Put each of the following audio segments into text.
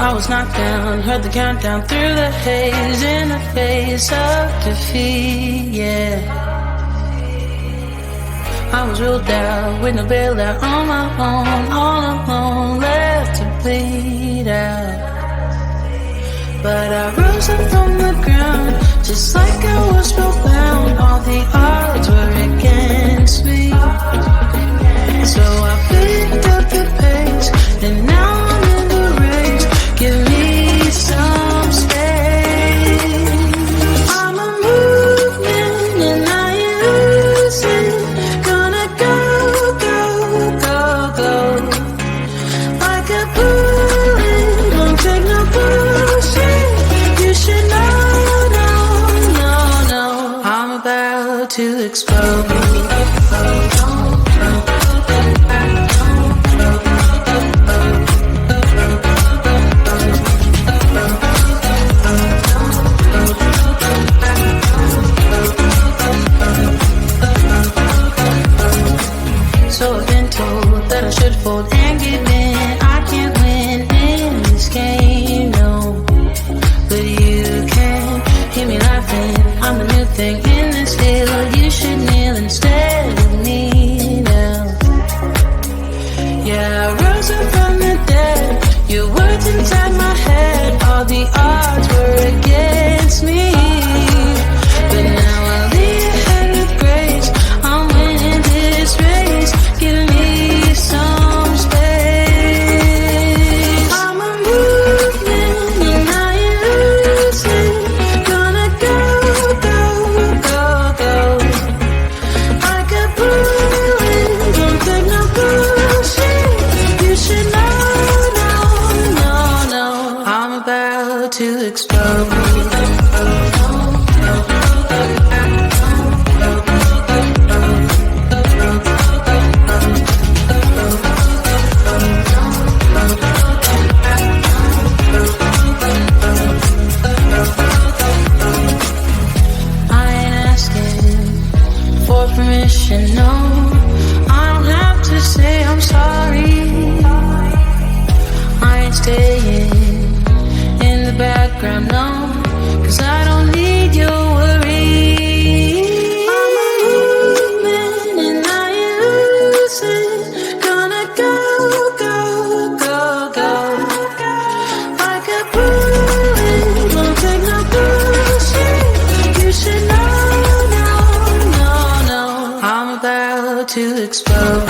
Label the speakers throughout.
Speaker 1: I was knocked down, heard the countdown through the haze, in the face of defeat, yeah. I was ruled out, with no bailout, on my own, all alone, left to bleed out. But I rose up from the ground, just like I was spellbound. All the odds were against me, so I picked up the pace, and now I'm in the race. Give me some space. I'm a movement and I ain't losing. Gonna go, go, go, go. Like a bullet, don't take no bullshit. You should know, no, no, no. I'm about to explode. So I've been told that I should fold and give in. I can't win in this game, no. But you can hear me laughing. I'm the new thing in this field. You should kneel instead of me now. Yeah, I rose up from the dead. Your words inside my head. All the odds were against me, but now I lead ahead with grace. I'm winning this race. Give me some space. I'm a movement and I ain't losing. Gonna go, go, go, go. Like a bullet, don't take no bullshit. You should know, no, no, no. I'm about to explode. Permission, no, I don't have to say I'm sorry. I ain't staying in the background, no, 'cause I don't need your worry. I'm a movement and I ain't losing. Gonna go, go, go, go. Like a bullet, won't take no bullshit. You should know. I'm about to explode.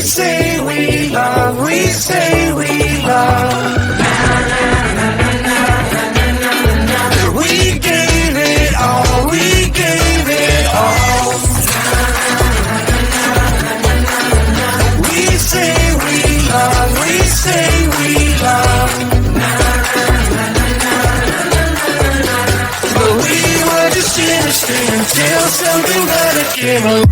Speaker 1: say we love, we say we love. We gave it all, we gave it all. We say we love, we say we love. But we were just innocent until something better came along.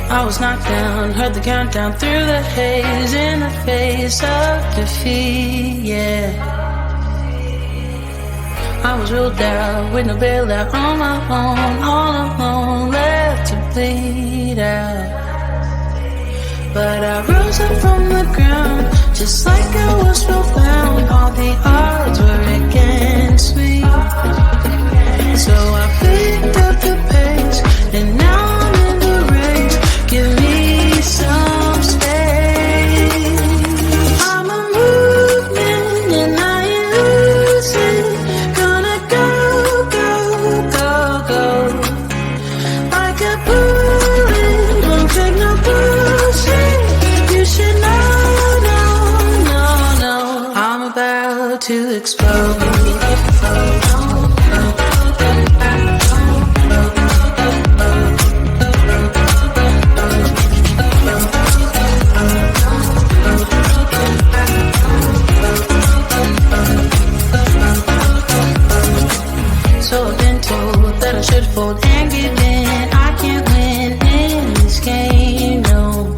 Speaker 1: I was knocked down, heard the countdown through the haze, in the face of defeat, yeah. I was ruled out with no bailout, on my own, all alone, left to bleed out. But I rose up from the ground, just like I was spellbound. All the odds were against me, so I picked up the pace, and now I'm in the race. Give me some space. I'm a movement and I ain't losing. Gonna go, go, go, go. Like a bullet, don't take no bullshit. You should know, no, no, no. I'm about to explode. Should fold and give in. I can't win in this game, no.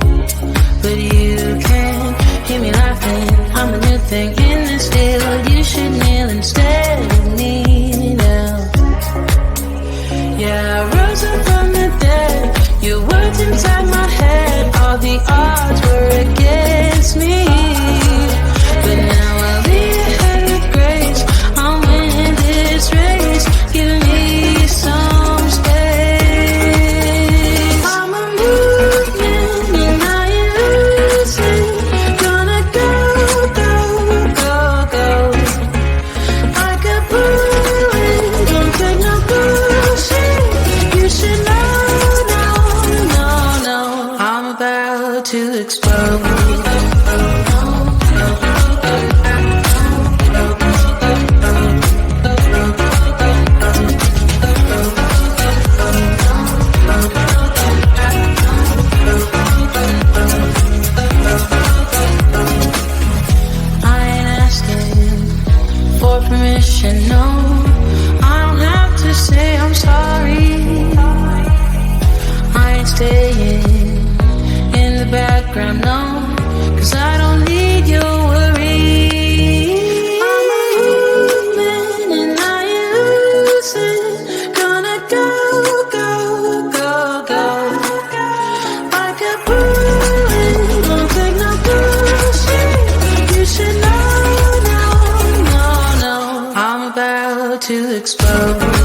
Speaker 1: But you can hear me laughing. I'm the new thing in this field. You should kneel instead of me now. Yeah, I rose up from the dead. Your words inside my head. All the odds were against me, but now I'll be ahead with grace. I'm winning this race. Give me some space. I'm a movement and I ain't losing. Gonna go, go, go, go. Like a bullet, don't take no bullshit. You should know, no, no, no. I'm about to explode. Permission, no, I don't have to say I'm sorry. I ain't staying in the background, no, 'cause I don't need your worry. I'm a movement and I ain't losing. Gonna to explode.